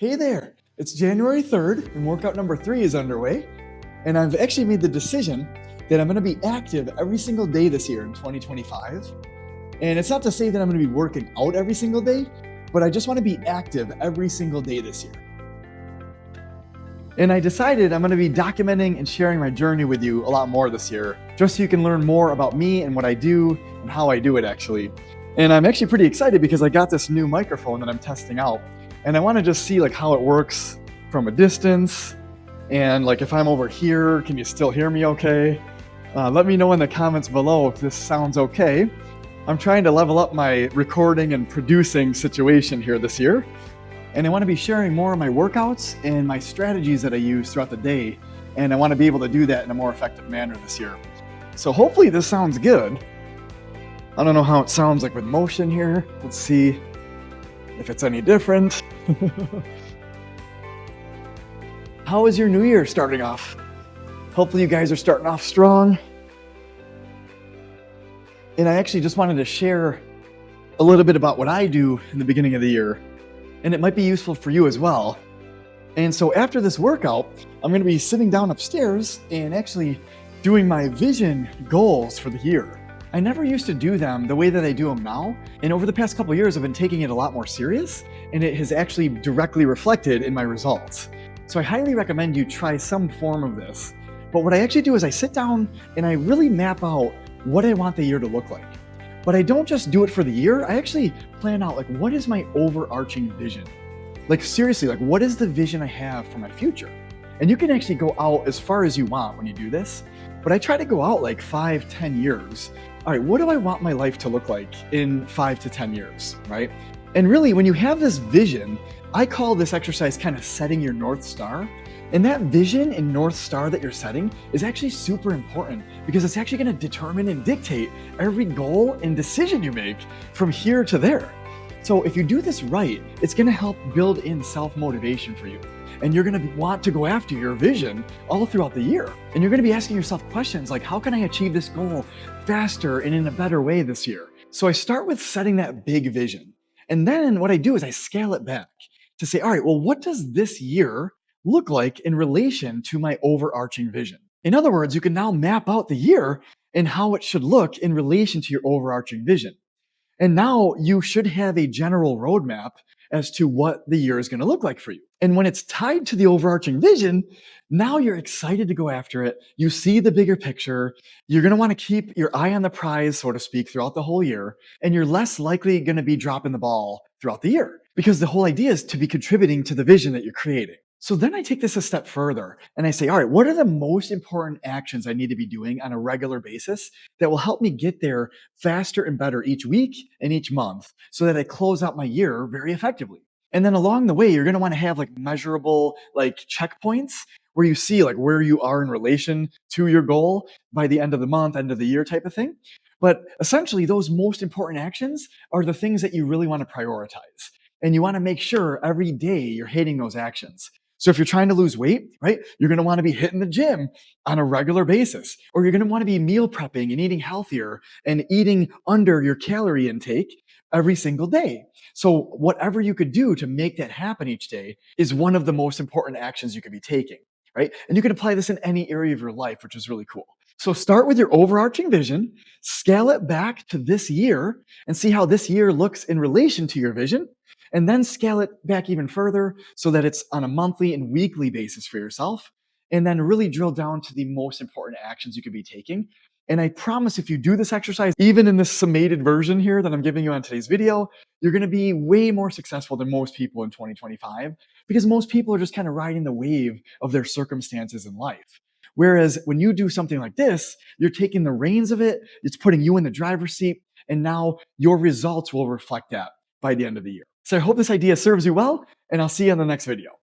Hey there, it's January 3rd and workout number 3 is underway. And I've actually made the decision that I'm gonna be active every single day this year in 2025. And it's not to say that I'm gonna be working out every single day, but I just wanna be active every single day this year. And I decided I'm gonna be documenting and sharing my journey with you a lot more this year, just so you can learn more about me and what I do and how I do it actually. And I'm actually pretty excited because I got this new microphone that I'm testing out. And I want to just see like how it works from a distance, and like if I'm over here, can you still hear me okay? Let me know in the comments below if this sounds okay. I'm trying to level up my recording and producing situation here this year, and I want to be sharing more of my workouts and my strategies that I use throughout the day, and I want to be able to do that in a more effective manner this year. So hopefully this sounds good. I don't know how it sounds like with motion here. Let's see if it's any different. How is your new year starting off? Hopefully you guys are starting off strong. And I actually just wanted to share a little bit about what I do in the beginning of the year, and it might be useful for you as well. And so after this workout, I'm going to be sitting down upstairs and actually doing my vision goals for the year. I never used to do them the way that I do them now, and over the past couple of years I've been taking it a lot more serious, and it has actually directly reflected in my results. So I highly recommend you try some form of this. But what I actually do is I sit down and I really map out what I want the year to look like. But I don't just do it for the year, I actually plan out like what is my overarching vision? Like seriously, like what is the vision I have for my future? And you can actually go out as far as you want when you do this, but I try to go out like 5-10 years. All right, what do I want my life to look like in 5 to 10 years, right? And really, when you have this vision, I call this exercise kind of setting your North Star. And that vision and North Star that you're setting is actually super important because it's actually going to determine and dictate every goal and decision you make from here to there. So if you do this right, it's going to help build in self-motivation for you. And you're going to want to go after your vision all throughout the year. And you're going to be asking yourself questions like, how can I achieve this goal faster and in a better way this year? So I start with setting that big vision. And then what I do is I scale it back to say, all right, well, what does this year look like in relation to my overarching vision? In other words, you can now map out the year and how it should look in relation to your overarching vision. And now you should have a general roadmap as to what the year is going to look like for you. And when it's tied to the overarching vision, now you're excited to go after it. You see the bigger picture. You're going to want to keep your eye on the prize, so to speak, throughout the whole year. And you're less likely going to be dropping the ball throughout the year because the whole idea is to be contributing to the vision that you're creating. So then I take this a step further and I say, all right, what are the most important actions I need to be doing on a regular basis that will help me get there faster and better each week and each month so that I close out my year very effectively? And then along the way, you're going to want to have like measurable like checkpoints where you see like where you are in relation to your goal by the end of the month, end of the year type of thing. But essentially, those most important actions are the things that you really want to prioritize. And you want to make sure every day you're hitting those actions. So if you're trying to lose weight, right, you're going to want to be hitting the gym on a regular basis, or you're going to want to be meal prepping and eating healthier and eating under your calorie intake every single day. So whatever you could do to make that happen each day is one of the most important actions you could be taking, right? And you can apply this in any area of your life, which is really cool. So start with your overarching vision, scale it back to this year and see how this year looks in relation to your vision. And then scale it back even further so that it's on a monthly and weekly basis for yourself. And then really drill down to the most important actions you could be taking. And I promise if you do this exercise, even in this summated version here that I'm giving you on today's video, you're going to be way more successful than most people in 2025 because most people are just kind of riding the wave of their circumstances in life. Whereas when you do something like this, you're taking the reins of it, it's putting you in the driver's seat, and now your results will reflect that by the end of the year. So I hope this idea serves you well, and I'll see you on the next video.